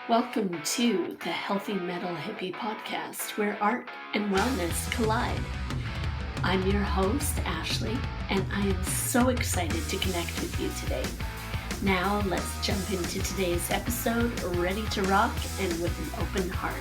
Welcome to the Healthy Metal Hippie podcast, where art and wellness collide. I'm your host, Ashley, and I am so excited to connect with you today. Now, let's jump into today's episode, ready to rock and with an open heart.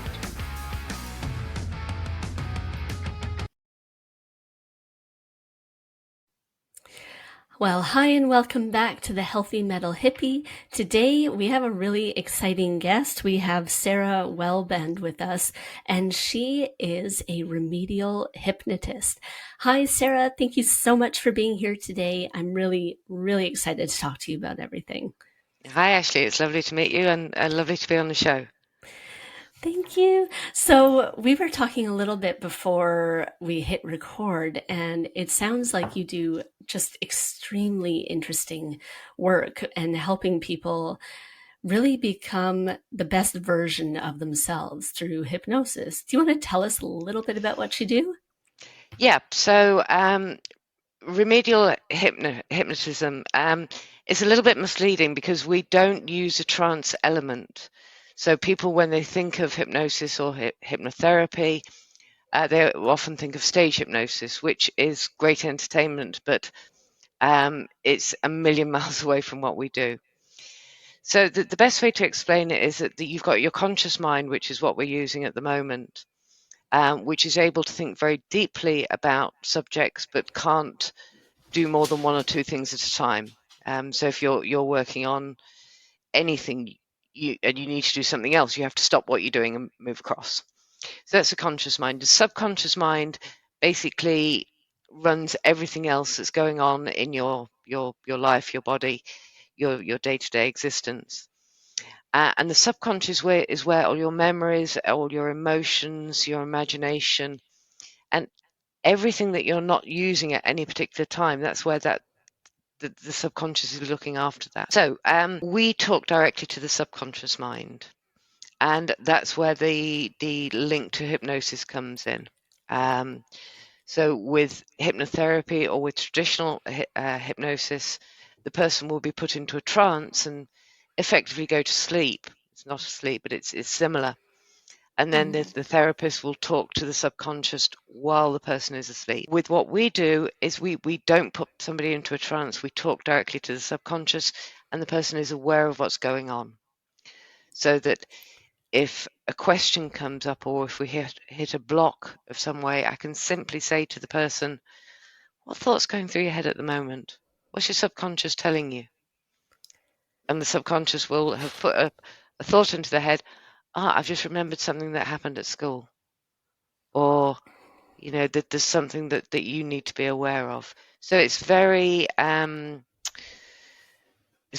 Well, hi and welcome back to the Healthy Metal Hippie. Today we have a really exciting guest. We have Sarah Wellband with us, and she is a remedial hypnotist. Hi, Sarah. Thank you so much for being here today. I'm really, really excited to talk to you about everything. Hi, Ashley. It's lovely to meet you and lovely to be on the show. Thank you. So we were talking a little bit before we hit record, and it sounds like you do just extremely interesting work and helping people really become the best version of themselves through hypnosis. Do you want to tell us a little bit about what you do? Yeah, so remedial hypnotism is a little bit misleading because we don't use a trance element. So people, when they think of hypnosis or hypnotherapy, they often think of stage hypnosis, which is great entertainment, but it's a million miles away from what we do. So the best way to explain it is that you've got your conscious mind, which is what we're using at the moment, which is able to think very deeply about subjects, but can't do more than one or two things at a time. So if you're working on anything and you need to do something else, you have to stop what you're doing and move across. So that's the conscious mind. The subconscious mind basically runs everything else that's going on in your life, your body, your day-to-day existence. And the subconscious is where all your memories, all your emotions, your imagination, and everything that you're not using at any particular time, that's where the subconscious is looking after that. So we talk directly to the subconscious mind, and that's where the link to hypnosis comes in. So with hypnotherapy or with traditional hypnosis, the person will be put into a trance and effectively go to sleep. It's not asleep, but it's similar. And then the therapist will talk to the subconscious while the person is asleep. With what we do is we don't put somebody into a trance. We talk directly to the subconscious, and the person is aware of what's going on. So that if a question comes up or if we hit a block of some way, I can simply say to the person, what thought's going through your head at the moment? What's your subconscious telling you? And the subconscious will have put a thought into their head. I've just remembered something that happened at school. Or, that there's something that you need to be aware of. So it's very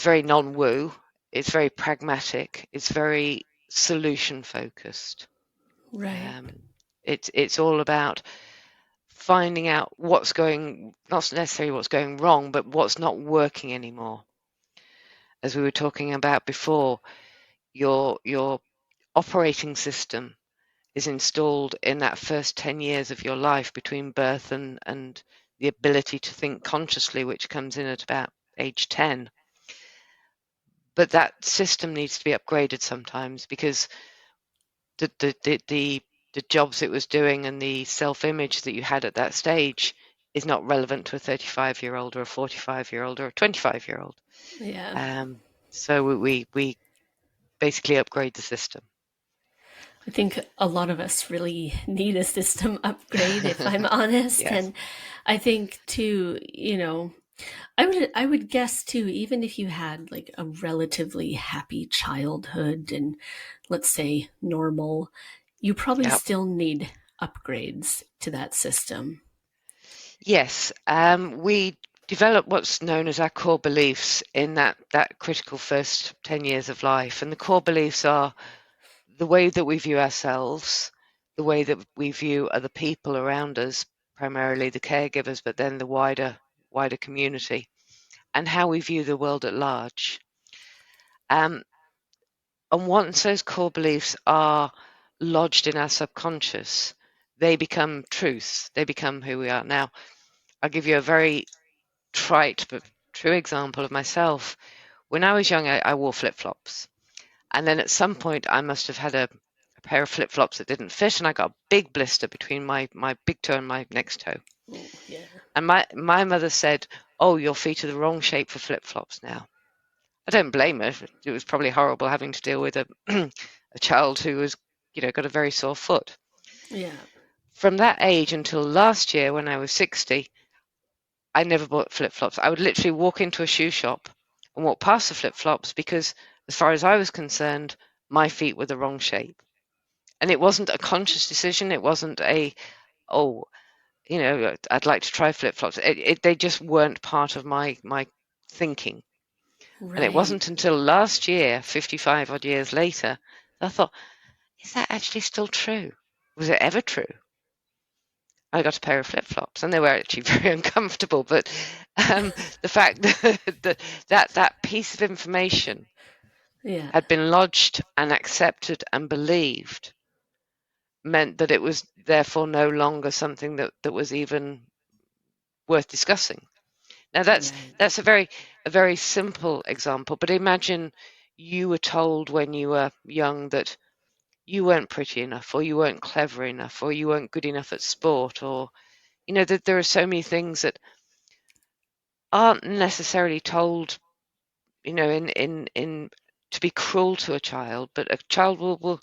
non-woo. It's very pragmatic. It's very solution focused. Right. It's all about finding out not necessarily what's going wrong, but what's not working anymore. As we were talking about before, your operating system is installed in that first 10 years of your life between birth and the ability to think consciously, which comes in at about age 10. But that system needs to be upgraded sometimes because the jobs it was doing and the self-image that you had at that stage is not relevant to a 35-year-old or a 45-year-old or a 25-year-old. Yeah. So we basically upgrade the system. I think a lot of us really need a system upgrade, if I'm honest. Yes. And I think too, I would guess too, even if you had like a relatively happy childhood and let's say normal, you probably still need upgrades to that system. Yes, we develop what's known as our core beliefs in that critical first 10 years of life. And the core beliefs are the way that we view ourselves, the way that we view other people around us, primarily the caregivers, but then the wider community, and how we view the world at large. And once those core beliefs are lodged in our subconscious, they become truths. They become who we are. Now, I'll give you a very trite but true example of myself. When I was young, I wore flip-flops. And then at some point, I must have had a pair of flip-flops that didn't fit, and I got a big blister between my big toe and my next toe. Oh, yeah. And my mother said, "Oh, your feet are the wrong shape for flip-flops now." I don't blame her. It was probably horrible having to deal with a a child who was, got a very sore foot. Yeah. From that age until last year, when I was 60, I never bought flip-flops. I would literally walk into a shoe shop and walk past the flip-flops because, as far as I was concerned, my feet were the wrong shape. And it wasn't a conscious decision. It wasn't oh, I'd like to try flip-flops. They just weren't part of my thinking. And it Right. wasn't until last year, 55 odd years later, that I thought, is that actually still true? Was it ever true? I got a pair of flip-flops, and they were actually very uncomfortable. But the fact that piece of information Yeah. had been lodged and accepted and believed meant that it was therefore no longer something that was even worth discussing. Now Right. that's a very simple example, but imagine you were told when you were young that you weren't pretty enough, or you weren't clever enough, or you weren't good enough at sport, or that there are so many things that aren't necessarily told, in to be cruel to a child, but a child will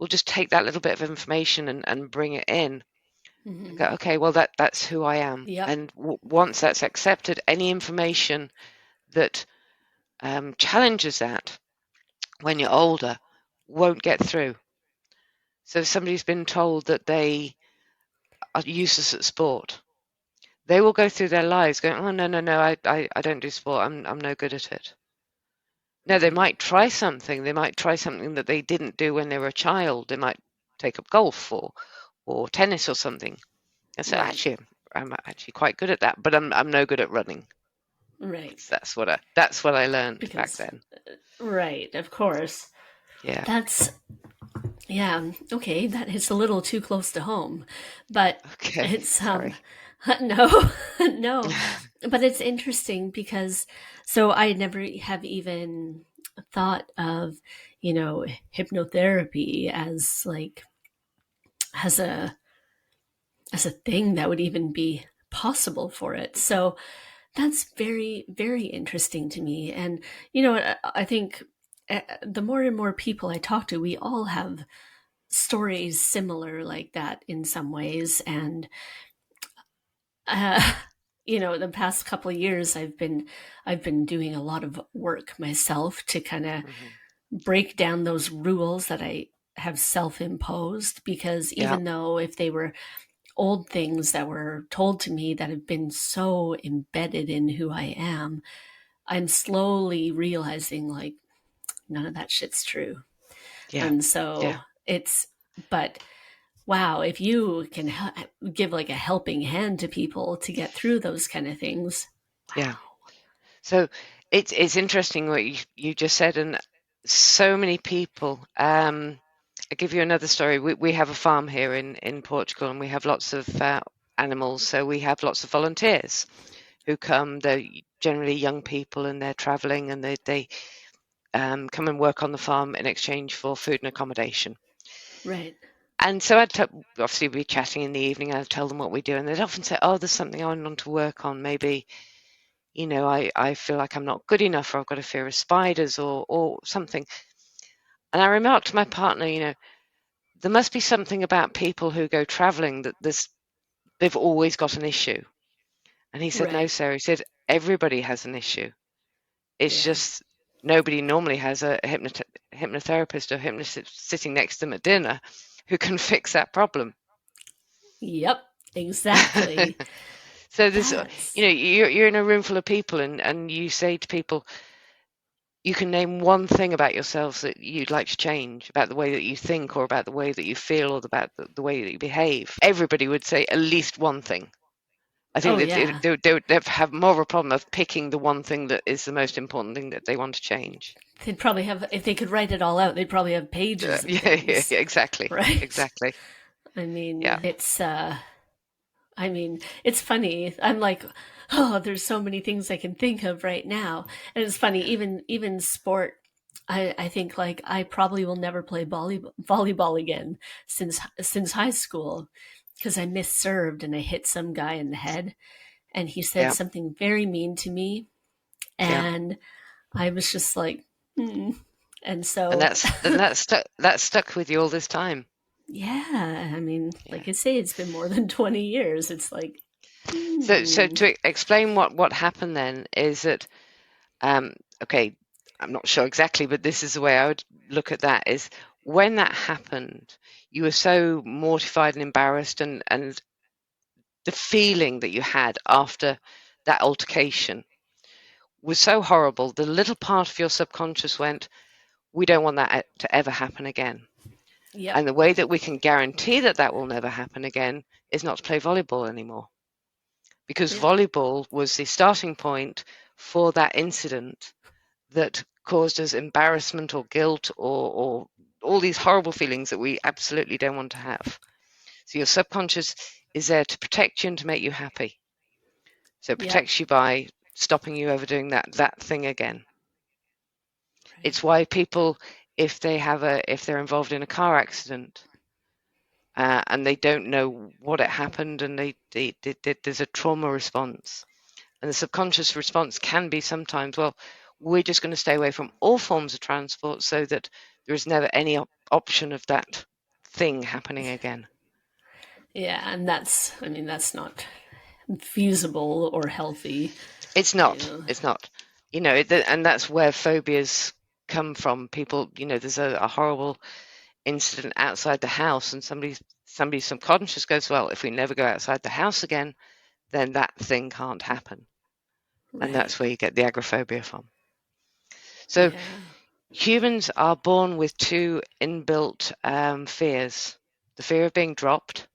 just take that little bit of information and bring it in and Hmm. go, okay, well that's who I am. Yep. And once that's accepted, any information that challenges that when you're older won't get through. So if somebody's been told that they are useless at sport, they will go through their lives going, oh, no, no, no, I don't do sport. I'm no good at it. No, they Right. might try something. They might try something that they didn't do when they were a child. They might take up golf or tennis or something. And say, Right. actually, I'm actually quite good at that, but I'm no good at running. Right. That's what I learned back Because, then. right, of course. Yeah. That's, yeah, okay, that hits a little too close to home. But Okay. it's, Sorry. no, no. But it's interesting because, so I never have even thought of, hypnotherapy as like, as a, as a thing that would even be possible for it. So that's very, very interesting to me. And, I think the more and more people I talk to, we all have stories similar like that in some ways. And, uh, the past couple of years, I've been doing a lot of work myself to kind of Hmm. break down those rules that I have self-imposed, because Yeah. even though if they were old things that were told to me that have been so embedded in who I am, I'm slowly realizing like none of that shit's true. Yeah. And Yeah. so but wow, if you can give like a helping hand to people to get through those kind of things, Yeah. wow. So it's interesting what you just said, and so many people. I'll give you another story. We have a farm here in Portugal, and we have lots of animals. So we have lots of volunteers who come. They're generally young people, and they're traveling, and they come and work on the farm in exchange for food and accommodation. Right. And so obviously we'd be chatting in the evening, and I'd tell them what we do, and they'd often say, "Oh, there's something I want to work on. Maybe, I feel like I'm not good enough, or I've got a fear of spiders, or something." And I remarked to my partner, there must be something about people who go traveling that they've always got an issue. And he said, "No, Right. Sarah." He said, "Everybody has an issue. It's Yeah. just nobody normally has a hypnotherapist or hypnotist sitting next to them at dinner who can fix that problem." Yep. Exactly. So this, That's you're in a room full of people, and you say to people, you can name one thing about yourselves that you'd like to change, about the way that you think, or about the way that you feel, or about the way that you behave. Everybody would say at least one thing. I think oh that yeah. they'd have more of a problem of picking the one thing that is the most important thing that they want to change. They'd probably have, if they could write it all out, they'd probably have pages of Yeah, yeah, things. yeah, exactly, Right. exactly. I mean, Yeah, it's funny. I'm like, oh, there's so many things I can think of right now. And it's funny, even sport. I think like I probably will never play volleyball again since high school because I misserved and I hit some guy in the head and he said Yeah, something very mean to me yeah. and I was just like, hmm. And And so that's stuck with you all this time. yeah, I mean, Yeah. like I say, it's been more than 20 years. It's like, So hmm. to explain what happened then is that um, okay, I'm not sure exactly, but this is the way I would look at that: is when that happened, you were so mortified and embarrassed, and the feeling that you had after that altercation was so horrible. The little part of your subconscious went, "We don't want that to ever happen again." Yep. And the way that we can guarantee that that will never happen again is not to play volleyball anymore, because Yep. volleyball was the starting point for that incident that caused us embarrassment or guilt or all these horrible feelings that we absolutely don't want to have. So your subconscious is there to protect you and to make you happy. So it Yep. protects you by stopping you ever doing that thing again. Right. It's why people, if they're involved in a car accident, and they don't know what it happened, and there's a trauma response, and the subconscious response can be sometimes, well, we're just going to stay away from all forms of transport so that there is never any option of that thing happening again. Yeah, and I mean, that's not feasible or healthy, It's you not. know. It's not. And that's where phobias come from. People, there's a horrible incident outside the house, and somebody's subconscious goes, well, if we never go outside the house again, then that thing can't happen. And Right. that's where you get the agoraphobia from. So Yeah. humans are born with two inbuilt fears: the fear of being dropped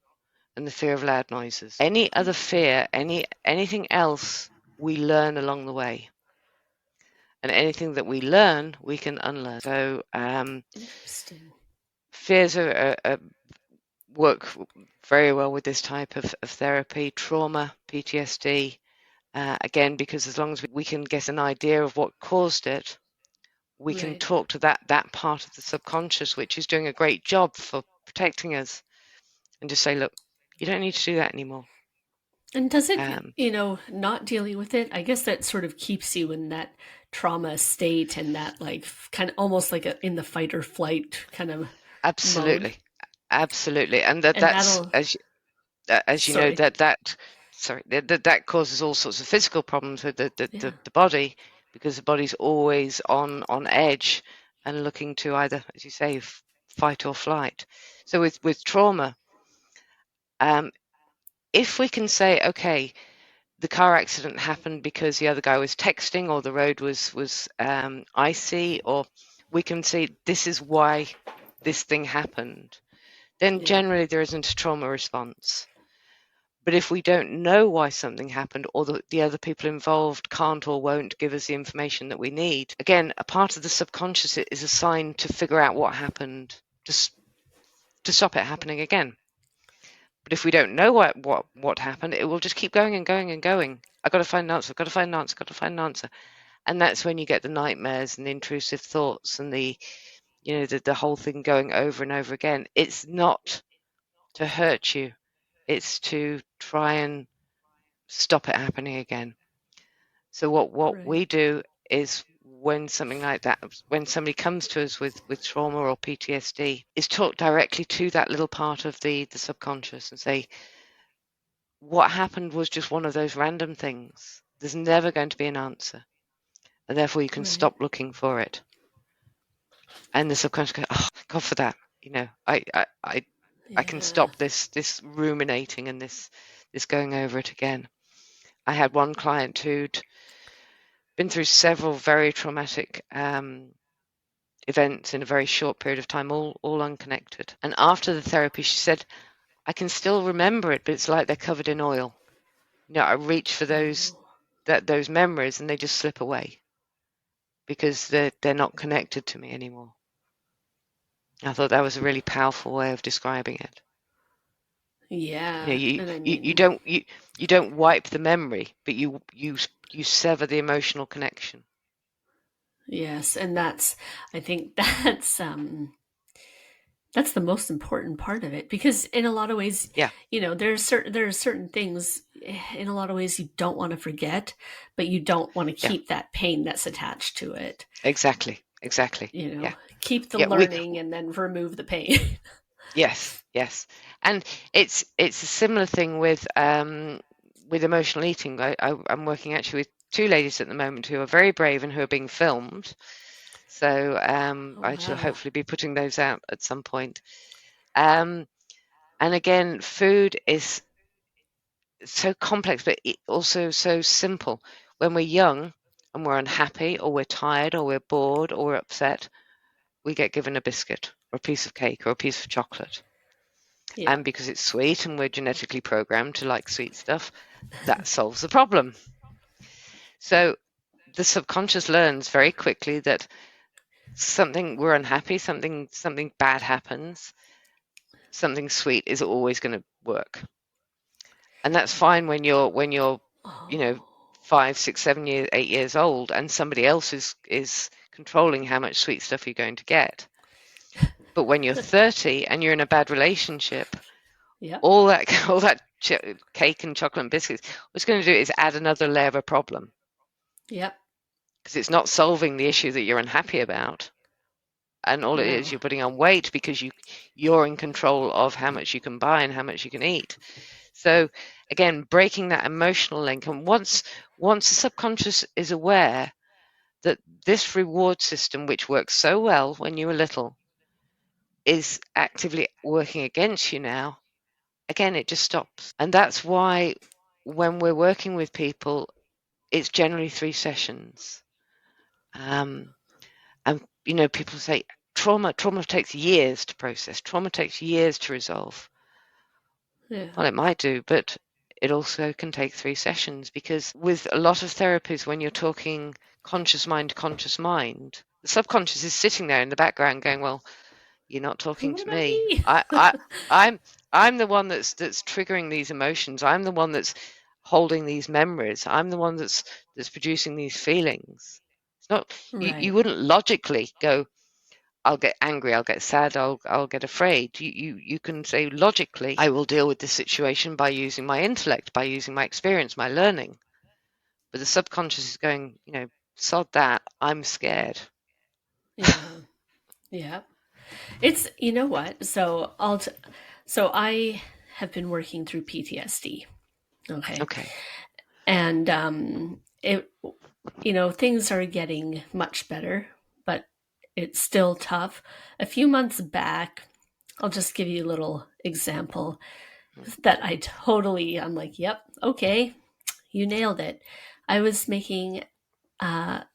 and the fear of loud noises. Any other fear, anything else, we learn along the way. And anything that we learn, we can unlearn. So Interesting. fears work very well with this type of therapy. Trauma, PTSD, again, because as long as we can get an idea of what caused it, we can Right. talk to that part of the subconscious which is doing a great job for protecting us, and just say, look, you don't need to do that anymore. And does it, Um, not dealing with it, I guess that sort of keeps you in that trauma state and that like kind of almost like in the fight or flight kind of mode. Absolutely, absolutely, and And that's that'll, as you know, sorry. that causes all sorts of physical problems with Yeah. the body, because the body's always on edge and looking to either, as you say, fight or flight. So with trauma, um, if we can say, okay, the car accident happened because the other guy was texting, or the road was icy, or we can see this is why this thing happened, then Yeah. generally there isn't a trauma response. But if we don't know why something happened, or the other people involved can't or won't give us the information that we need, again, a part of the subconscious is assigned to figure out what happened to stop it happening again. But if we don't know what happened, it will just keep going and going and going. I've got to find an answer. I've got to find an answer. I've got to find an answer. And that's when you get the nightmares and the intrusive thoughts and the whole thing going over and over again. It's not to hurt you. It's to try and stop it happening again. So what Right. we do is, when something like that, when somebody comes to us with trauma or PTSD, is talk directly to that little part of the subconscious and say, what happened was just one of those random things. There's never going to be an answer, and therefore you can Right. stop looking for it. And the subconscious goes, oh, God for that. I can Yeah. stop this ruminating and this going over it again. I had one client who'd been through several very traumatic events in a very short period of time, all unconnected. And after the therapy, she said, I can still remember it, but it's like they're covered in oil. I reach for Oh, those memories, and they just slip away because they're not connected to me anymore. I thought that was a really powerful way of describing it. You know, yeah. you And I you, you mean, don't you, you don't wipe the memory, but you sever the emotional connection. Yes, and I think that's the most important part of it, because in a lot of ways, Yeah, there are certain things, in a lot of ways, you don't want to forget, but you don't want to yeah, keep that pain that's attached to it. exactly, exactly. You Yeah, know, keep the yeah. We learning and then remove the pain. Yes, yes, and it's a similar thing with emotional eating. I'm working actually with two ladies at the moment who are very brave and who are being filmed. So Oh I shall wow. hopefully be putting those out at some point. Um, and again, food is so complex, but also so simple. When we're young and we're unhappy, or we're tired, or we're bored, or we're upset, we get given a biscuit or a piece of cake or a piece of chocolate. Yeah. And because it's sweet and we're genetically programmed to like sweet stuff, that solves the problem. So the subconscious learns very quickly that something we're unhappy, something bad happens, something sweet is always going to work. And that's fine when you're, you know, Oh. 5, 6, 7 years, 8 years old, and somebody else is controlling how much sweet stuff you're going to get. But when you're 30 and you're in a bad relationship, Yep. all that all that cake and chocolate and biscuits, what it's going to do is add another layer of a problem, Yep. because it's not solving the issue that you're unhappy about. And all it is, No. you're putting on weight because you're in control of how much you can buy and how much you can eat. So again, breaking that emotional link, and once the subconscious is aware that this reward system, which works so well when you were little, is actively working against you now, again, it just stops. And that's why when we're working with people, it's generally 3 sessions. Um, and people say trauma takes years to process, trauma takes years to resolve. Yeah. Well, it might do, but it also can take 3 sessions, because with a lot of therapies, when you're talking conscious mind, the subconscious is sitting there in the background going, well, you're not talking What to about me. me? I'm the one that's triggering these emotions. I'm the one that's holding these memories. I'm the one that's producing these feelings. It's not you Right. wouldn't logically go, I'll get angry, I'll get sad, I'll get afraid. You can say logically, I will deal with this situation by using my intellect, by using my experience, my learning. But the subconscious is going, sod that, I'm scared. Yeah. Yeah. It's, you know what? So I have been working through PTSD. Okay. Okay. And things are getting much better, but it's still tough. A few months back, I'll just give you a little example that I'm like, yep, okay, you nailed it. I was making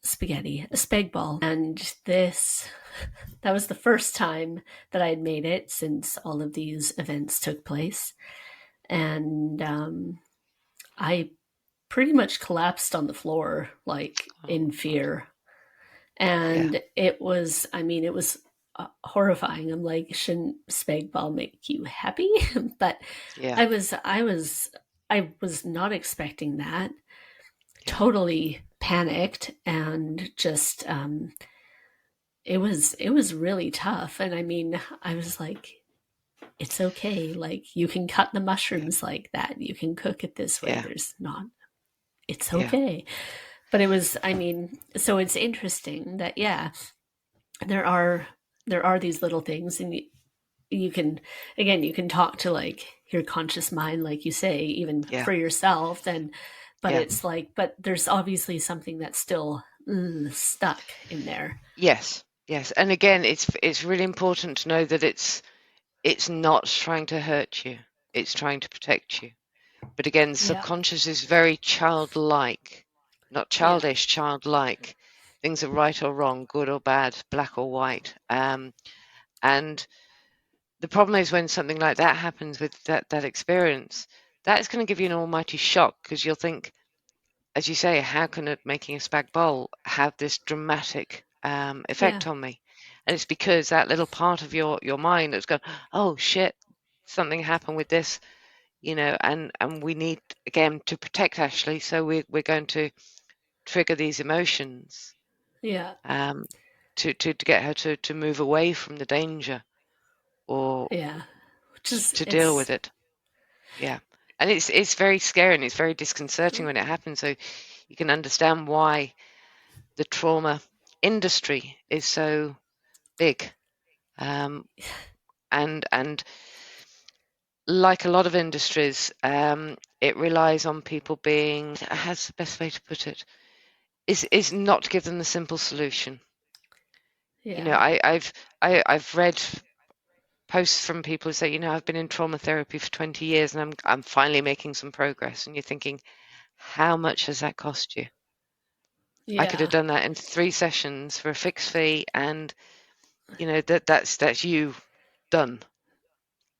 spaghetti, a spag ball, and that was the first time that I had made it since all of these events took place. And I pretty much collapsed on the floor, like Oh in God. fear. Yeah. And it was horrifying. I'm like, shouldn't spag ball make you happy? But Yeah. I was not expecting that. Yeah. Totally panicked, and just it was really tough. And I mean, I was like, it's okay. Like, you can cut the Yeah. mushrooms like that. You can cook it this way. Yeah. There's not. It's Yeah. okay. But it was. I mean, so it's interesting that, yeah, there are there are these little things, and you can, again, you can talk to, like, your conscious mind, like you say, even Yeah. for yourself. And but Yeah. it's like, but there's obviously something that's still stuck in there. Yes. Yes. And again, it's really important to know that it's not trying to hurt you. It's trying to protect you. But again, Yeah. subconscious is very childlike, not Yeah. childish, childlike. Things are right or wrong, good or bad, black or white. And the problem is when something like that happens with that experience, that is going to give you an almighty shock, because you'll think, as you say, how can making a spag bowl have this dramatic Yeah. effect on me? And it's because that little part of your mind that's gone, oh shit, something happened with this, and we need, again, to protect Ashley, so we're going to trigger these emotions. Yeah. um, to get her to move away from the danger or Yeah. Just to deal it's with it. Yeah. And it's very scary and it's very disconcerting when it happens. So you can understand why the trauma industry is so big. Um, and like a lot of industries, it relies on people being, how's the best way to put it? Is not to give them the simple solution. You know, yeah. I've read posts from people who say, I've been in trauma therapy for 20 years and I'm finally making some progress. And you're thinking, how much has that cost you? I could have Yeah. done that in 3 sessions for a fixed fee, and that's you done.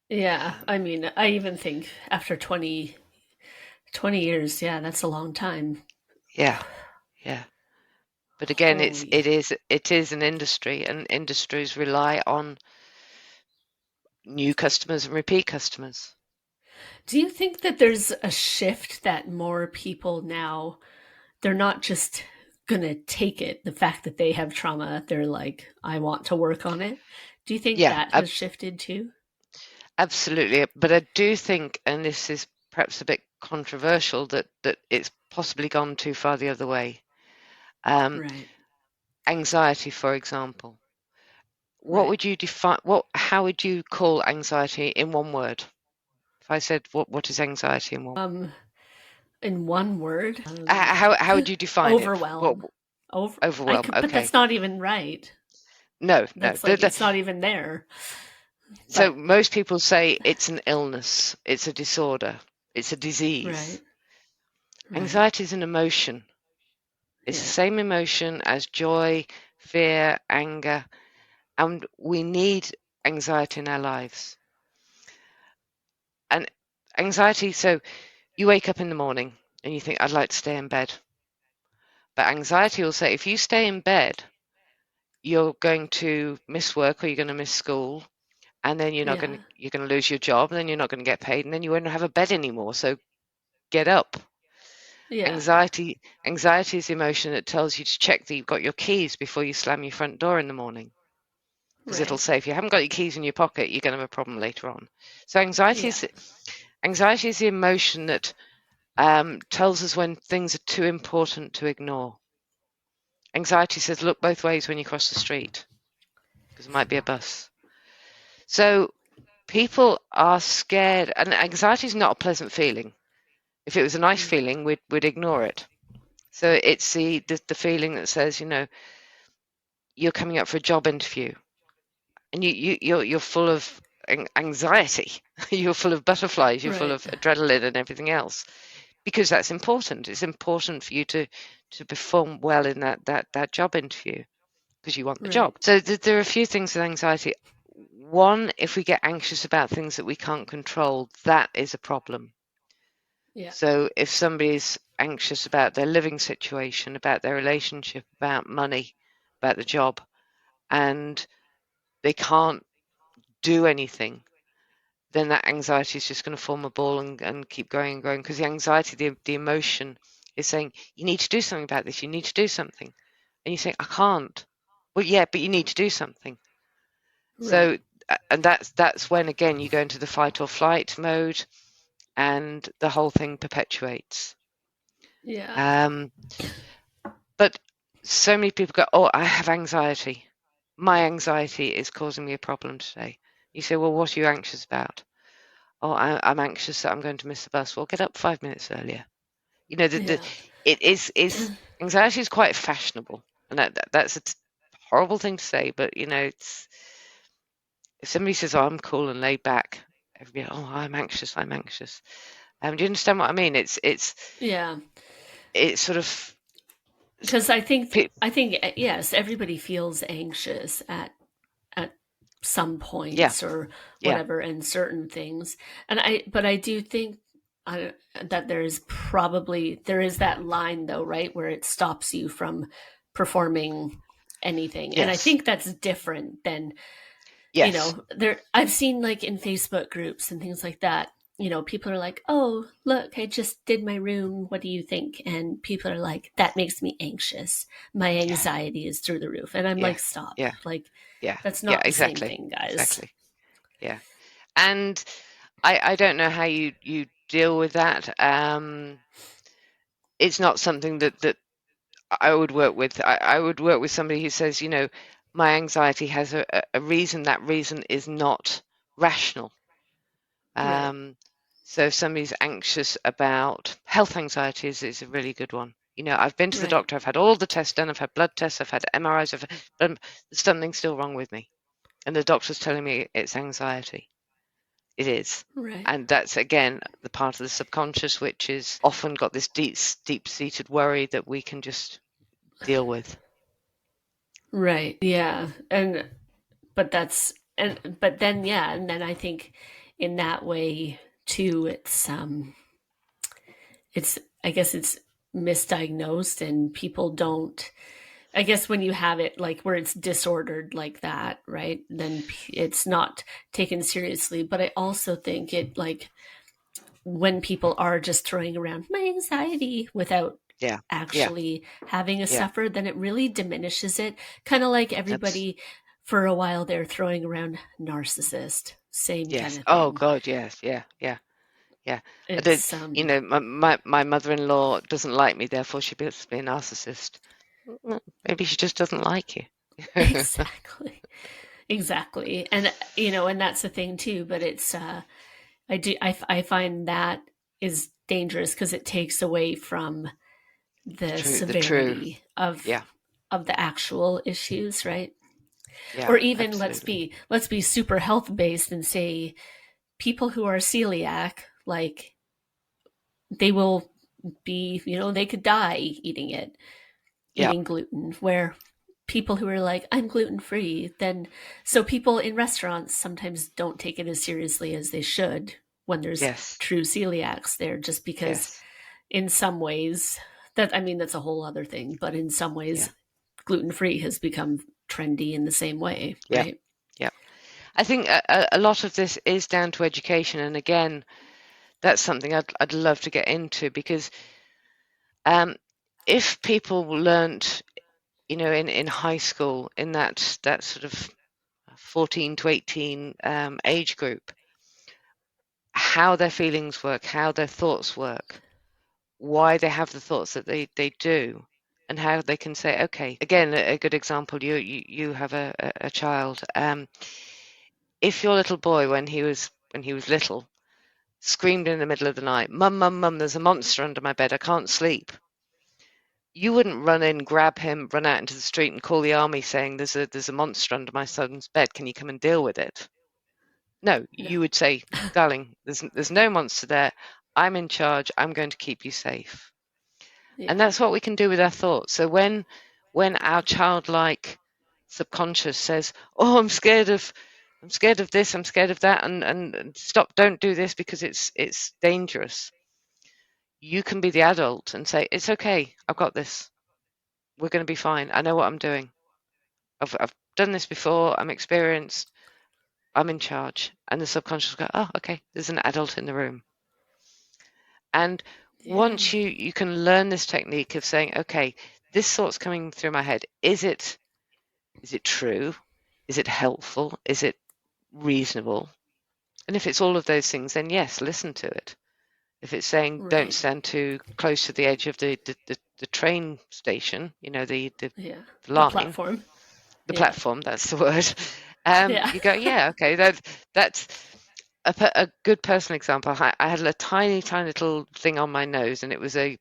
Yeah. Um, I mean, I even think after 20 years, yeah, that's a long time. yeah, yeah. But again, Holy. it is an industry, and industries rely on new customers and repeat customers. Do you think that there's a shift that more people now, they're not just going to take it, the fact that they have trauma, they're like, I want to work on it? Do you think Yeah, that has shifted too? absolutely. But I do think, and this is perhaps a bit controversial, that it's possibly gone too far the other way. Um, Right. Anxiety, for example. What Right. would you define? How would you call anxiety in one word? If I said, what is anxiety in one? Um, in one word, How would you define it? What overwhelm. Over. I overwhelm? could, but Okay, that's not even right. no, no. That's like it's not even there. So But most people say it's an illness, it's a disorder, it's a right. disease. Right. Anxiety is an emotion. It's the Yeah. same emotion as joy, fear, anger, and we need anxiety in our lives. And anxiety, so you wake up in the morning and you think, I'd like to stay in bed. But anxiety will say, if you stay in bed, you're going to miss work or you're going to miss school, and then Yeah. you're going to lose your job, and then you're not going to get paid, and then you won't have a bed anymore. So get up. Yeah. Anxiety is the emotion that tells you to check that you've got your keys before you slam your front door in the morning. Because it'll Right. say if you haven't got your keys in your pocket, you're going to have a problem later on. So Yeah. anxiety is the emotion that tells us when things are too important to ignore. Anxiety says, look both ways when you cross the street, because it might be a bus. So people are scared, and anxiety is not a pleasant feeling. If it was a nice Mm. feeling, we'd ignore it. So it's the feeling that says, you're coming up for a job interview, and you're full of anxiety, you're full of butterflies, you're full Right. of adrenaline and everything else, because that's important. It's important for you to perform well in that job interview because you want the Right. job. So there are a few things with anxiety. One, if we get anxious about things that we can't control, that is a problem. Yeah. So if somebody's anxious about their living situation, about their relationship, about money, about the job, and they can't do anything, then that anxiety is just going to form a ball and keep growing and growing, because the anxiety, the emotion is saying, you need to do something about this, you need to do something. And you say, I can't. Well, yeah, but you need to do something. Right. So, and that's when, again, you go into the fight or flight mode and the whole thing perpetuates. Yeah. Um, but so many people go, oh, I have anxiety. My anxiety is causing me a problem today. You say, well, what are you anxious about? Oh, I'm anxious that I'm going to miss the bus. Well, get up 5 minutes earlier. The Yeah. it is anxiety is quite fashionable, and that's a horrible thing to say, but it's if somebody says, "Oh, I'm cool and laid back," everybody, "Oh, I'm anxious, I'm anxious." Do you understand what I mean? Yeah. It's sort of Because pe- yes, everybody feels anxious at some yeah, points or yeah, whatever in certain things. But I do think I, that there is that line though, right, where it stops you from performing anything. And I yes, think that's different than, yes, I've seen like in Facebook groups and things like that. people are like, oh, look, I just did my room. What do you think? And people are like, that makes me anxious. My Yeah, anxiety is through the roof. And I'm yeah, like, stop. yeah, Like, yeah, that's yeah, not the same exactly, thing, guys. exactly. Yeah. And I don't know how you deal with that. It's not something that I would work with. I would work with somebody who says, my anxiety has a reason. That reason is not rational. Right, Um, so if somebody's anxious about health anxiety is a really good one. I've been to the right, doctor, I've had all the tests done, I've had blood tests, I've had MRIs, but there's something still wrong with me. And the doctor's telling me it's anxiety. It is. right, And that's again the part of the subconscious which is often got this deep-seated worry that we can just deal with. right. Yeah. But then, yeah. And then I think in that way too, I guess it's misdiagnosed and people don't, I guess when you have it like where it's disordered like that, right? Then it's not taken seriously. But I also think it like when people are just throwing around my anxiety without Yeah, yeah, actually having a yeah. suffer, then it really diminishes it. Kind of like Abs everybody for a while they're throwing around narcissist, same kind yes. of Oh thing. God, yes, yeah, yeah, yeah. I did, It's my mother-in-law doesn't like me, therefore she must be a narcissist. Well, maybe she just doesn't like you. exactly, exactly, and and that's the thing too. But it's I find that is dangerous because it takes away from the The true, severity yeah, of the actual issues, right? yeah, Or even absolutely. let's be super health based and say people who are celiac, like they will be, they could die eating it, Yeah, eating gluten, where people who are like, I'm gluten free, then so people in restaurants sometimes don't take it as seriously as they should when there's yes, true celiacs there, just because yes, in some ways, that I mean that's a whole other thing, but in some yeah, ways gluten free has become trendy in the same way, yeah, right? yeah. I think a lot of this is down to education, and again, that's something I'd love to get into because um, if people learnt, in high school, in that sort of 14 to 18 age group, how their feelings work, how their thoughts work, why they have the thoughts that they do, and how they can say, okay, again, a good example, you have a child. If your little boy, when he was little, screamed in the middle of the night, "Mum, mum, mum, there's a monster under my bed, I can't sleep," you wouldn't run in, grab him, run out into the street and call the army saying, there's a monster under my son's bed, can you come and deal with it? No, No. you would say, darling, there's no monster there. I'm in charge. I'm going to keep you safe. And Yeah. that's what we can do with our thoughts. So when our childlike subconscious says, "Oh, I'm scared of this, I'm scared of that, and stop, don't do this because it's dangerous," you can be the adult and say, "It's okay. I've got this. We're going to be fine. I know what I'm doing. I've done this before. I'm experienced. I'm in charge." And the subconscious will go, "Oh, okay. There's an adult in the room." And Yeah. once you can learn this technique of saying, okay, this thought's coming through my head. Is it true? Is it helpful? Is it reasonable? And if it's all of those things, then yes, listen to it. If it's saying don't Right. stand too close to the edge of the train station, Yeah. the The line, platform. the Yeah. platform, that's the word. Yeah. You go, yeah, okay, that's a good personal example. I had a tiny, tiny little thing on my nose, and it was a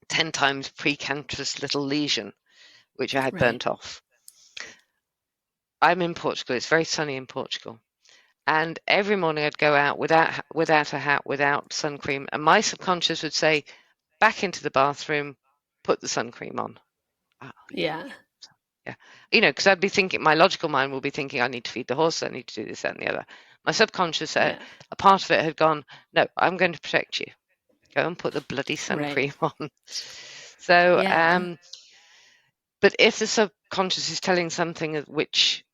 10 times precancerous little lesion, which I had Right. burnt off. I'm in Portugal. It's very sunny in Portugal. And every morning I'd go out without a hat, without sun cream, and my subconscious would say, back into the bathroom, put the sun cream on. Oh, yeah, Yeah. yeah. Because I'd be thinking, my logical mind will be thinking, I need to feed the horse, I need to do this, that, and the other. My subconscious, Yeah. a part of it had gone, no, I'm going to protect you. Go and put the bloody sun Right. cream on. So, Yeah. but if the subconscious is telling something which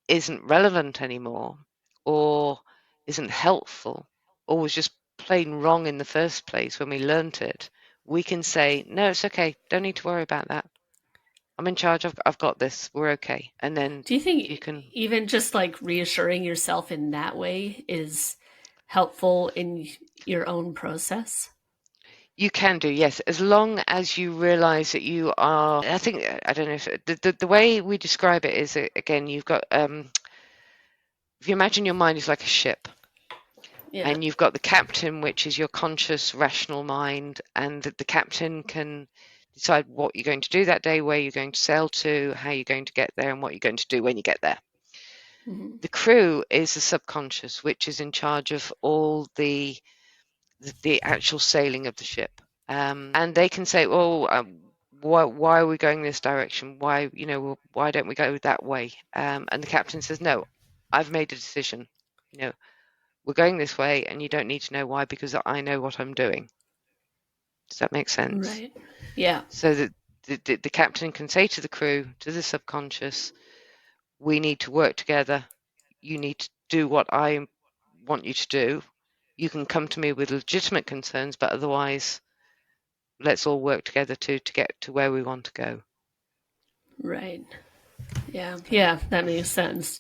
isn't relevant anymore or isn't helpful, or was just plain wrong in the first place when we learnt it, we can say, no, it's okay. Don't need to worry about that. I'm in charge. I've got this. We're okay. And then Do you you think can, even just like reassuring yourself in that way is helpful in your own process? you can do, yes, as long as you realize that you are, I think, I don't know if the way we describe it is, again, you've got, if you imagine your mind is like a ship, Yeah. and you've got the captain, which is your conscious, rational mind, and the captain can decide what you're going to do that day, where you're going to sail to, how you're going to get there, and what you're going to do when you get there. Mm-hmm. The crew is the subconscious, which is in charge of all the actual sailing of the ship. And they can say, "Oh, why are we going this direction? Why, why don't we go that way?" And the captain says, "No, I've made a decision. You know, we're going this way, and you don't need to know why because I know what I'm doing." Does that make sense? Right. Yeah. So that the captain can say to the crew, to the subconscious, "We need to work together. You need to do what I want you to do. You can come to me with legitimate concerns, but otherwise, let's all work together to get to where we want to go." Right. Yeah. Yeah. That makes sense.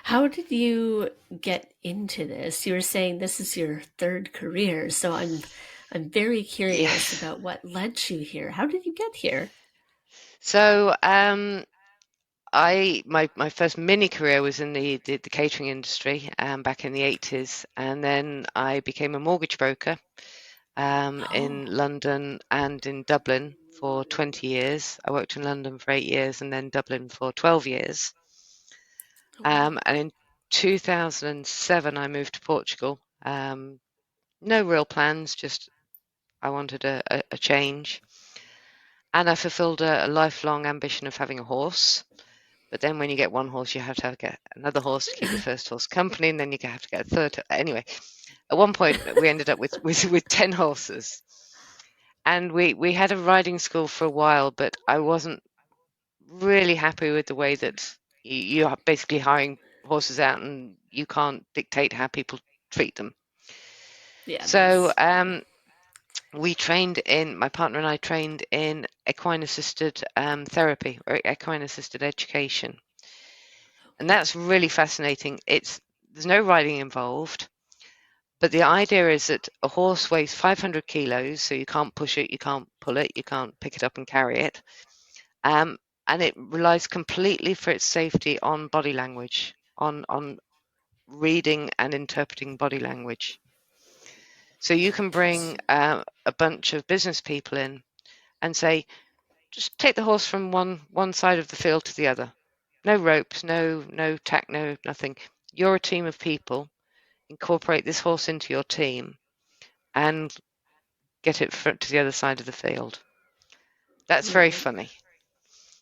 How did you get into this? You were saying this is your third career, so I'm very curious Yes. about what led you here. How did you get here? So my first mini career was in the catering industry back in the 80s, and then I became a mortgage broker in Oh, London and in Dublin for 20 years. I worked in London for 8 years and then Dublin for 12 years. wow. And in 2007, I moved to Portugal. No real plans, just I wanted a change. And I fulfilled a lifelong ambition of having a horse. But then when you get one horse, you have to get another horse to keep the first horse company, and then you have to get a third. Anyway, at one point, we ended up with 10 horses. And we had a riding school for a while, but I wasn't really happy with the way that you are basically hiring horses out and you can't dictate how people treat them. Yeah, So that's yeah. my partner and I trained in equine assisted therapy or equine assisted education. And Okay. that's really fascinating. There's no riding involved, but the idea is that a horse weighs 500 kilos, so you can't push it, you can't pull it, you can't pick it up and carry it. Um, and it relies completely for its safety on body language, on reading and interpreting body language. So you can bring Interesting. a bunch of business people in and say, just take the horse from one side of the field to the other. No ropes, no tack, no nothing. You're a team of people. Incorporate this horse into your team and get it to the other side of the field. That's very Right. funny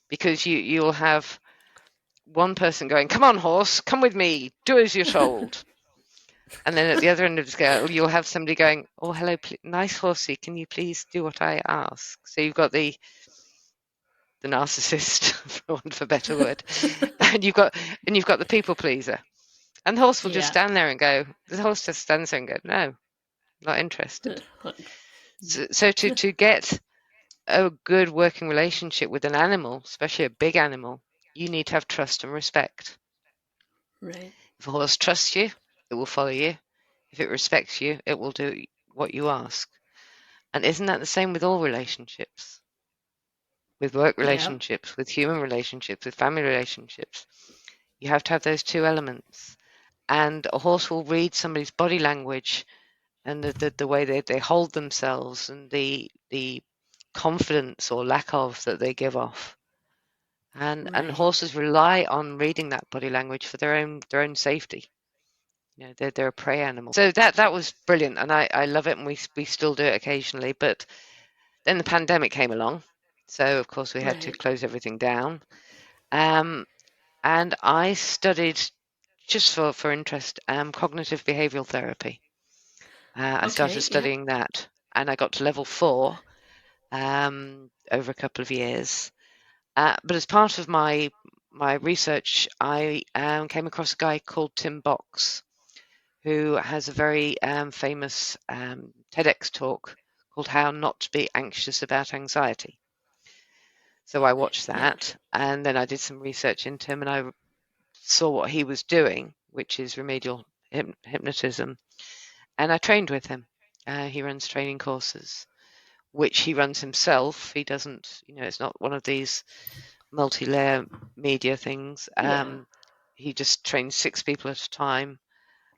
because you'll have one person going, "Come on, horse, come with me, do as you're told." And then at the other end of the scale, you'll have somebody going, "Oh, hello, nice horsey, can you please do what I ask?" So you've got the narcissist, for want of a better word, and you've got the people pleaser. And the horse will just Yeah. stand there and go, the horse just stands there and go, "No, not interested." So to get a good working relationship with an animal, especially a big animal, you need to have trust and respect. Right. If a horse trusts you, it will follow you. If it respects you, it will do what you ask. And isn't that the same with all relationships? With work Yeah. relationships, with human relationships, with family relationships. You have to have those two elements. And a horse will read somebody's body language and the way they hold themselves and the confidence or lack of that they give off. And Right. horses rely on reading that body language for their own safety. They're a prey animal. So that was brilliant, and I love it, and we still do it occasionally. But then the pandemic came along, so of course we had to Right. close everything down. Um, and I studied just for interest, cognitive behavioral therapy. I started Okay. Yeah. studying that, and I got to level 4 over a couple of years. But as part of my research, I came across a guy called Tim Box, who has a very famous TEDx talk called How Not to Be Anxious About Anxiety. So I watched Yeah. that, and then I did some research into him, and I saw what he was doing, which is remedial hypnotism, and I trained with him. He runs training courses, which he runs himself. He doesn't, it's not one of these multi-layer media things. Yeah. He just trains 6 people at a time.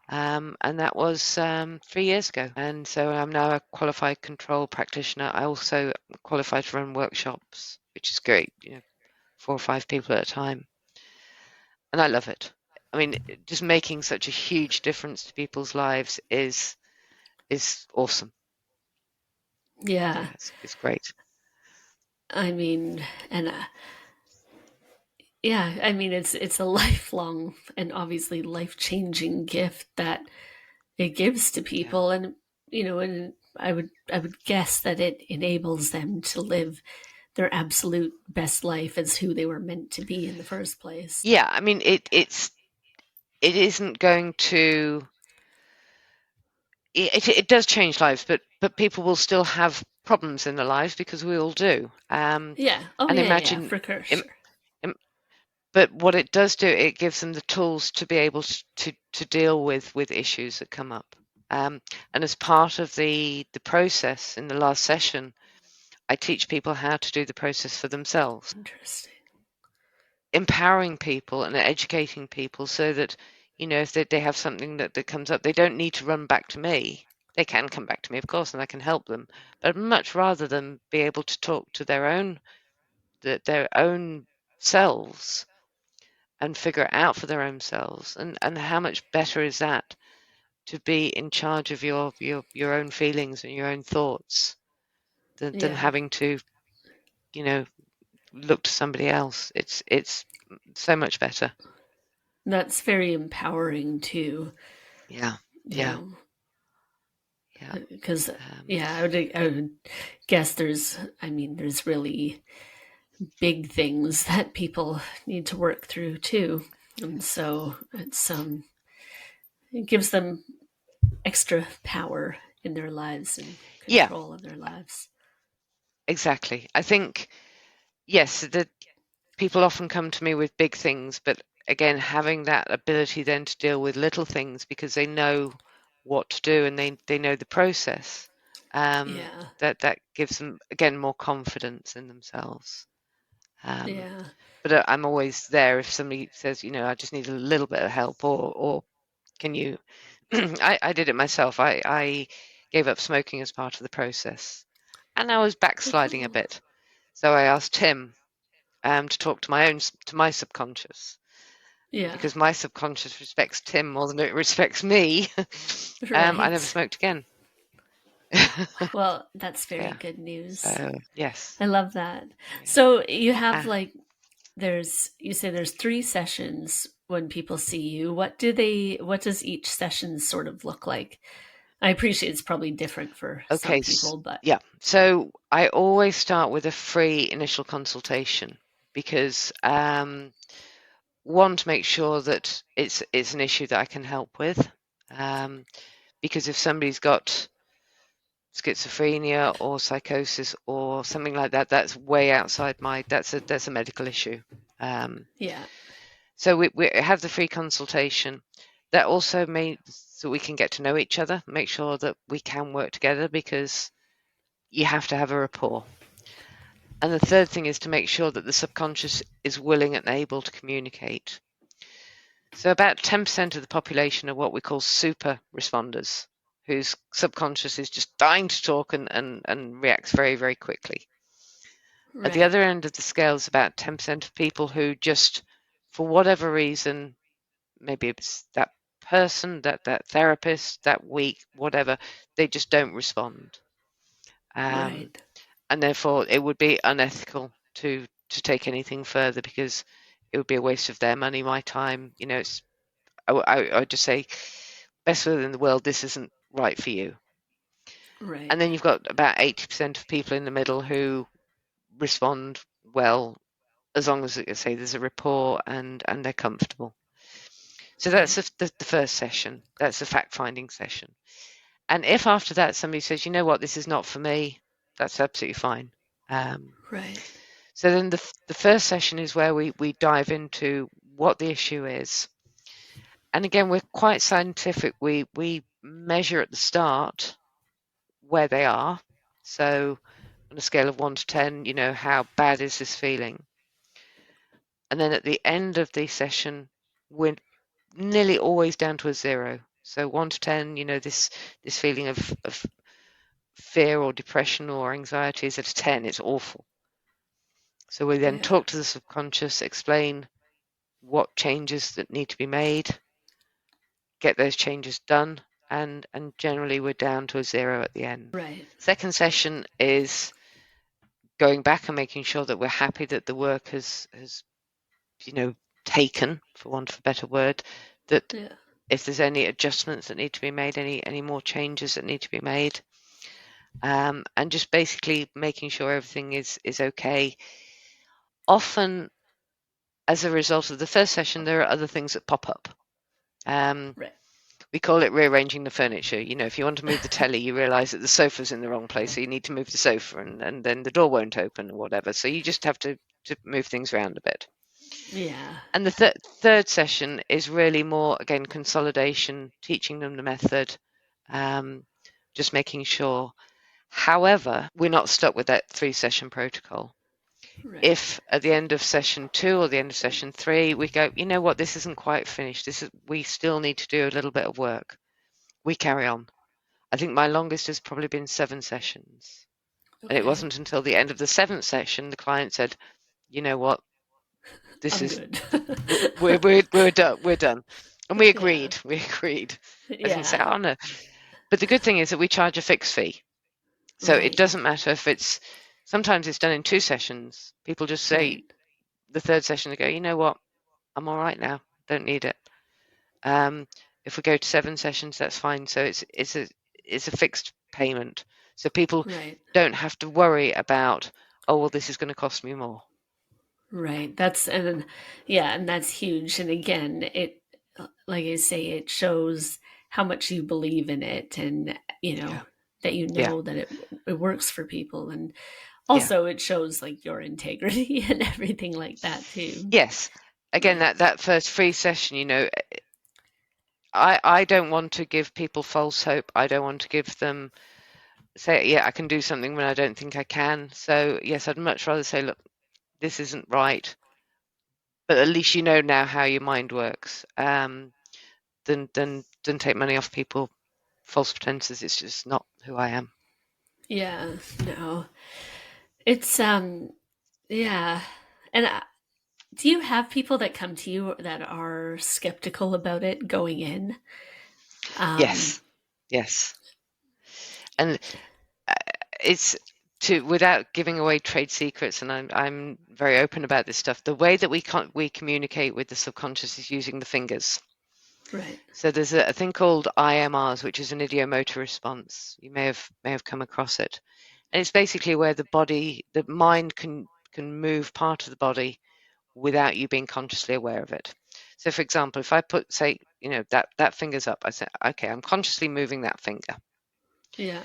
And that was 3 years ago. And so I'm now a qualified control practitioner. I also qualified to run workshops, which is great, 4 or 5 people at a time. And I love it. I mean, just making such a huge difference to people's lives is awesome. Yeah. Yeah, it's great. I mean, and yeah, I mean it's a lifelong and obviously life-changing gift that it gives to Yeah. people, and and I would guess that it enables them to live their absolute best life as who they were meant to be in the first place. Yeah, I mean it isn't going to it does change lives, but people will still have problems in their lives because we all do. Yeah. Oh And yeah, yeah, imagine for im- sure. im- but what it does do, it gives them the tools to be able to deal with issues that come up. And as part of the process in the last session, I teach people how to do the process for themselves, Interesting. empowering people and educating people so that, if they have something that comes up, they don't need to run back to me. They can come back to me, of course, and I can help them. But I'd much rather them be able to talk to their own selves and figure it out for their own selves. And how much better is that to be in charge of your own feelings and your own thoughts than Yeah. having to, you know, look to somebody else. It's so much better. That's very empowering too, Yeah, you yeah, know, yeah. because Um, yeah, I would guess there's really big things that people need to work through too. And so it gives them extra power in their lives and yeah, control of their lives. exactly. I think yes, the people often come to me with big things, but again, having that ability then to deal with little things because they know what to do and they know the process. Yeah. That gives them again more confidence in themselves. Um, Yeah. but I'm always there if somebody says, I just need a little bit of help, or can you? I did it myself. I gave up smoking as part of the process, and I was Oh, backsliding a cool. bit. So I asked Tim to talk to my subconscious Yeah. because my subconscious respects Tim more than it respects me. I never Right. smoked again. Well, that's very Yeah. good news. So yes. I love that. Yeah. So you have Ah, like you say there's 3 sessions when people see you. What does each session sort of look like? I appreciate it's probably different for some okay. people, but Yeah. So I always start with a free initial consultation because one, to make sure that it's an issue that I can help with. Um, because if somebody's got schizophrenia or psychosis or something like that, that's way outside that's a medical issue. Um, yeah. so we have the free consultation. That also means so we can get to know each other, make sure that we can work together because you have to have a rapport. And the third thing is to make sure that the subconscious is willing and able to communicate. So about 10% of the population are what we call super responders, whose subconscious is just dying to talk and reacts very, very quickly. At the Right. other end of the scale is about 10% of people who just, for whatever reason, maybe it's that person, that therapist, that week, whatever, they just don't respond. Um, Right. and therefore it would be unethical to take anything further because it would be a waste of their money, my time. I would just say, best will in the world, this isn't right for you. And Right. then you've got about 80% of people in the middle who respond well as long as, say, there's a rapport and they're comfortable. So that's Right. the first session. That's the fact-finding session. And if after that somebody says, you know what, this is not for me, that's absolutely fine. Um, Right. so then the first session is where we dive into what the issue is. And again, we're quite scientific. We measure at the start where they are. So on a scale of 1 to 10, how bad is this feeling? And then at the end of the session, we're nearly always down to a 0. So 1 to 10, this feeling of fear or depression or anxiety is at a 10. It's awful. So we then Yeah. talk to the subconscious, explain what changes that need to be made, get those changes done, and generally we're down to a 0 at the end. Right. Second session is going back and making sure that we're happy that the work has taken, for want of a better word, that Yeah. if there's any adjustments that need to be made, any more changes that need to be made, and just basically making sure everything is okay. Often, as a result of the first session, there are other things that pop up. Right. We call it rearranging the furniture. If you want to move the telly, you realise that the sofa's in the wrong place, so you need to move the sofa, and then the door won't open or whatever. So you just have to move things around a bit. Yeah. And the third session is really more, again, consolidation, teaching them the method, just making sure. However, we're not stuck with that 3-session protocol. Right. If at the end of session 2 or the end of session 3, we go, you know what, this isn't quite finished. We still need to do a little bit of work. We carry on. I think my longest has probably been 7 sessions. And it Okay. wasn't until the end of the 7th session the client said, you know what, this I'm is good. we're done. We're done. And we Yeah. agreed. We agreed. I didn't say, Yeah. oh no. But the good thing is that we charge a fixed fee. So it Right. doesn't matter if sometimes it's done in 2 sessions. People just say Right. the 3rd session, they go, you know what, I'm all right now. Don't need it. Um, if we go to 7 sessions, that's fine. So it's a fixed payment. So people Right. don't have to worry about, oh well, this is going to cost me more. Right. And that's huge. And again, like I say, it shows how much you believe in it, and Yeah, that yeah, that it works for people, and yeah. also it shows like your integrity and everything like that too. Yes. Again, Right. that first free session, I don't want to give people false hope. I don't want to give them say, yeah, I can do something when I don't think I can. So yes, I'd much rather say, look, this isn't right, but at least you know now how your mind works. Than take money off people, false pretenses. It's just not who I am. Yeah. No. It's yeah. And do you have people that come to you that are skeptical about it going in? Um, Yes, yes, and uh, it's to without giving away trade secrets, and I'm very open about this stuff. The way that we communicate with the subconscious is using the fingers. right. So there's a thing called IMRs, which is an idiomotor response. You may have come across it, and it's basically where the mind can move part of the body without you being consciously aware of it. So, for example, if I say, that finger's up, I say, okay, I'm consciously moving that finger. Yeah.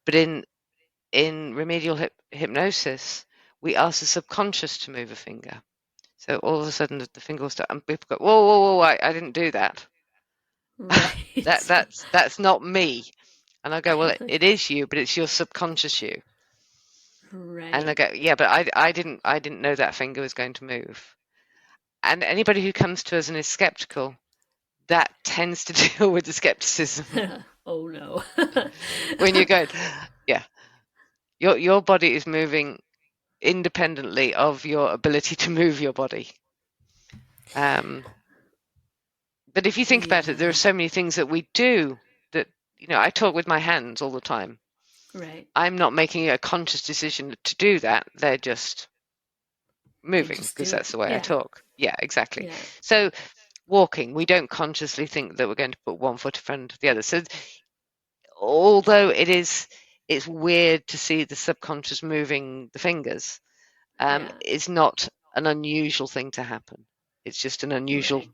But in remedial hypnosis, we ask the subconscious to move a finger. So all of a sudden the finger will start, and people go, whoa, whoa, whoa, I didn't do that. Right. That's not me. And I go, well, it is you, but it's your subconscious you. And I Right. go, yeah, but I didn't know that finger was going to move. And anybody who comes to us and is skeptical, that tends to deal with the skepticism. Oh no. When you're going, yeah, your body is moving independently of your ability to move your body. Um, but if you think about it, there are Yeah. so many things that we do that, I talk with my hands all the time. Right. I'm not making a conscious decision to do that. They're just They moving just because do it. that's the way I Yeah. talk. Yeah, exactly. Yeah. So walking, we don't consciously think that we're going to put one foot in front of the other. So although it's weird to see the subconscious moving the fingers, Yeah. it's not an unusual thing to happen. It's just an unusual Right.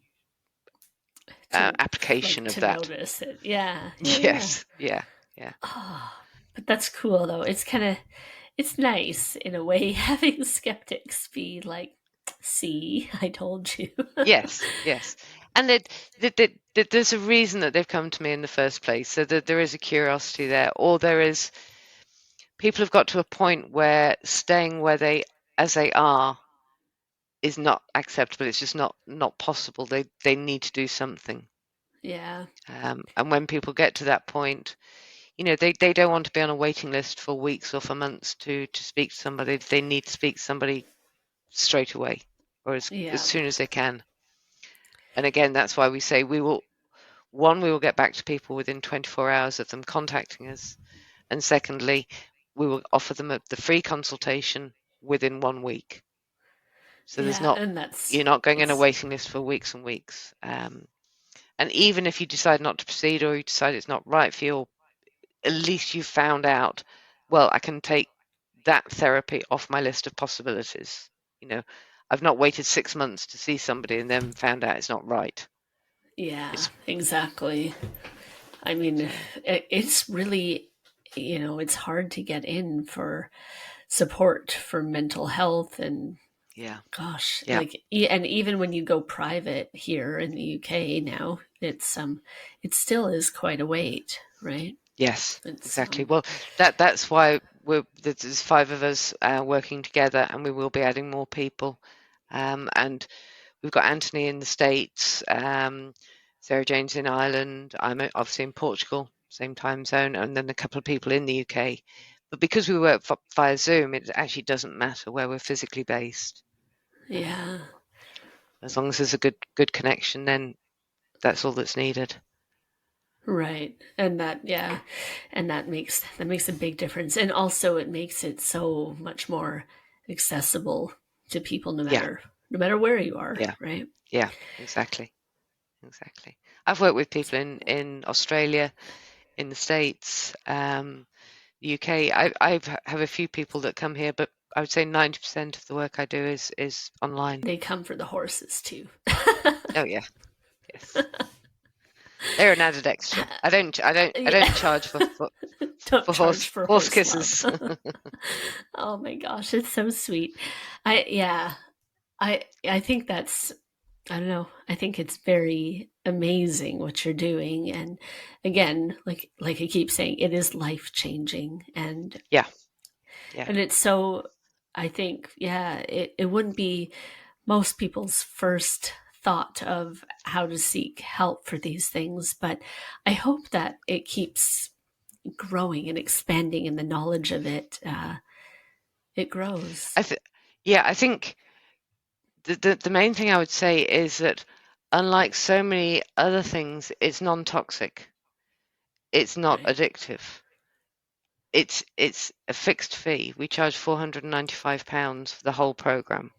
to application like of to that. notice it. Yeah, yeah, yeah. Yes, yeah, yeah. Oh, but that's cool though. It's nice in a way having skeptics be like, "See, I told you." Yes, yes. And that there's a reason that they've come to me in the first place, so that there is a curiosity there, or there is people have got to a point where staying where they as they are is not acceptable. It's just not possible. They need to do something. Yeah, And when people get to that point, they don't want to be on a waiting list for weeks or for months to speak to somebody. They need to speak to somebody straight away or as yeah, soon as they can. And again, that's why we say we will get back to people within 24 hours of them contacting us. And secondly, we will offer them the free consultation within 1 week. So yeah, and you're not going in a it's waiting list for weeks and weeks. And even if you decide not to proceed or you decide it's not right for you, at least you've found out, well, I can take that therapy off my list of possibilities. You know, I've not waited 6 months to see somebody and then found out it's not right. yeah, It's exactly. I mean, so it's really, it's hard to get in for support for mental health and yeah, gosh, yeah, like and even when you go private here in the UK now, it still is quite a wait, right? yes, It's exactly. Well, that's why there's five of us working together, and we will be adding more people. And we've got Anthony in the States, Sarah Jane's in Ireland. I'm obviously in Portugal, same time zone, and then a couple of people in the UK. But because we work via Zoom, it actually doesn't matter where we're physically based. yeah, As long as there's a good connection, then that's all that's needed. right. And that yeah, and that makes a big difference. And also it makes it so much more accessible to people Yeah, no matter where you are, yeah, right? yeah, exactly, exactly. I've worked with people in Australia, in the States, UK. I have a few people that come here, but I would say 90% of the work I do is online. They come for the horses too. Oh yeah, yes. They're an added extra. I Yeah. don't charge Don't for charge for horse horse love. kisses. Oh my gosh, it's so sweet. Yeah, I think that's I don't know. I think it's very amazing what you're doing and again, like I keep saying, it is life-changing Yeah, yeah. and it's so I think yeah, it wouldn't be most people's first thought of how to seek help for these things, but I hope that it keeps growing and expanding and the knowledge of it grows. I th yeah, I think the main thing I would say is that unlike so many other things, it's non-toxic. It's not Right. addictive. It's a fixed fee. We charge £495 for the whole program.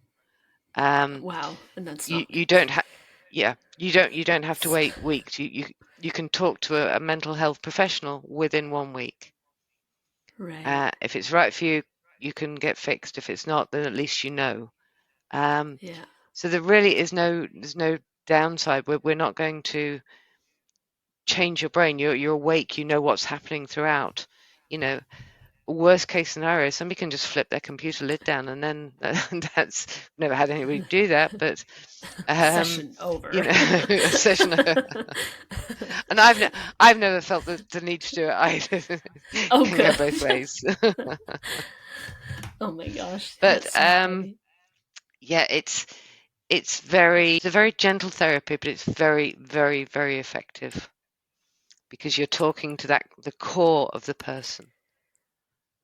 Um, Wow. And that's you not you don't have yeah you don't have to wait weeks. You can talk to a mental health professional within 1 week. right. If it's right for you, you can get fixed. If it's not, then at least you know. Um, Yeah. so there really is there's no downside. We're not going to change your brain. You're awake. You know what's happening throughout. You know, worst case scenario, somebody can just flip their computer lid down, and then that's never had anybody do that. But Session you over. know, a session, and I've never felt the need to do it either. Oh, Can go good. both ways. Oh my gosh, But that's so funny. yeah, it's a very gentle therapy, but it's very, very, very effective because you're talking to the core of the person,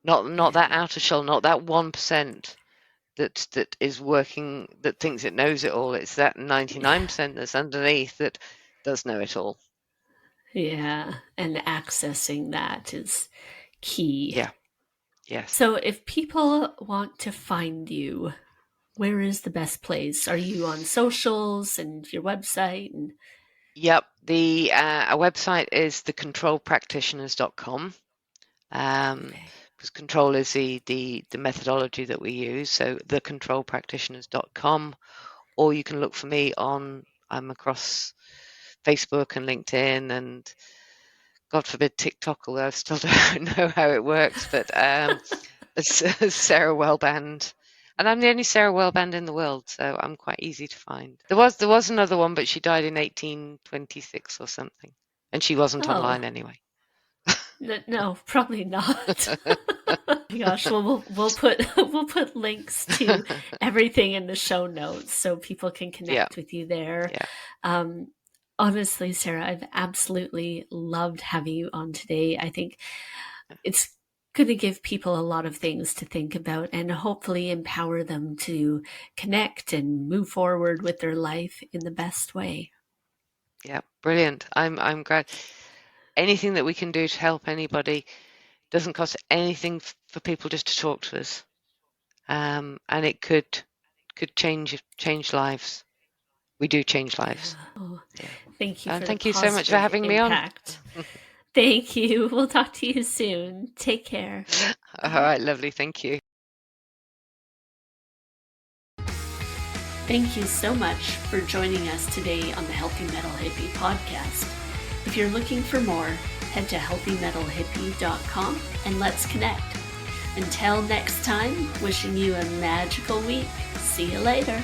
not that Yeah. outer shell, not that 1% that is working, that thinks it knows it all. It's that Yeah. 99% that's underneath that does know it all. Yeah. And accessing that is key. Yeah, yes. So if people want to find you, where is the best place? Are you on socials and your website? And Yep. Our website is thecontrolpractitioners.com. okay. Because control is the methodology that we use. So thecontrolpractitioners.com, or you can look for me I'm across Facebook and LinkedIn and God forbid TikTok, although I still don't know how it works, but it's Sarah Wellband. And I'm the only Sarah Wellband in the world, so I'm quite easy to find. There was another one, but she died in 1826 or something, and she wasn't Oh, online anyway. no, probably not. Gosh, well, we'll put links to everything in the show notes so people can Yeah, connect with you there. yeah, Um, Honestly, Sarah, I've absolutely loved having you on today. I think it's going to give people a lot of things to think about and hopefully empower them to connect and move forward with their life in the best way. yeah. Brilliant. I'm glad. Anything that we can do to help anybody doesn't cost anything for people just to talk to us, and it could change lives. We do change lives. Yeah. Oh, Yeah. thank you And for the thank you so much for positive having me on. impact. Thank you. We'll talk to you soon. Take care. All Bye. right, lovely. Thank you. Thank you so much for joining us today on the Healthy Metal Hippie podcast. If you're looking for more, head to healthymetalhippie.com and let's connect. Until next time, wishing you a magical week. See you later.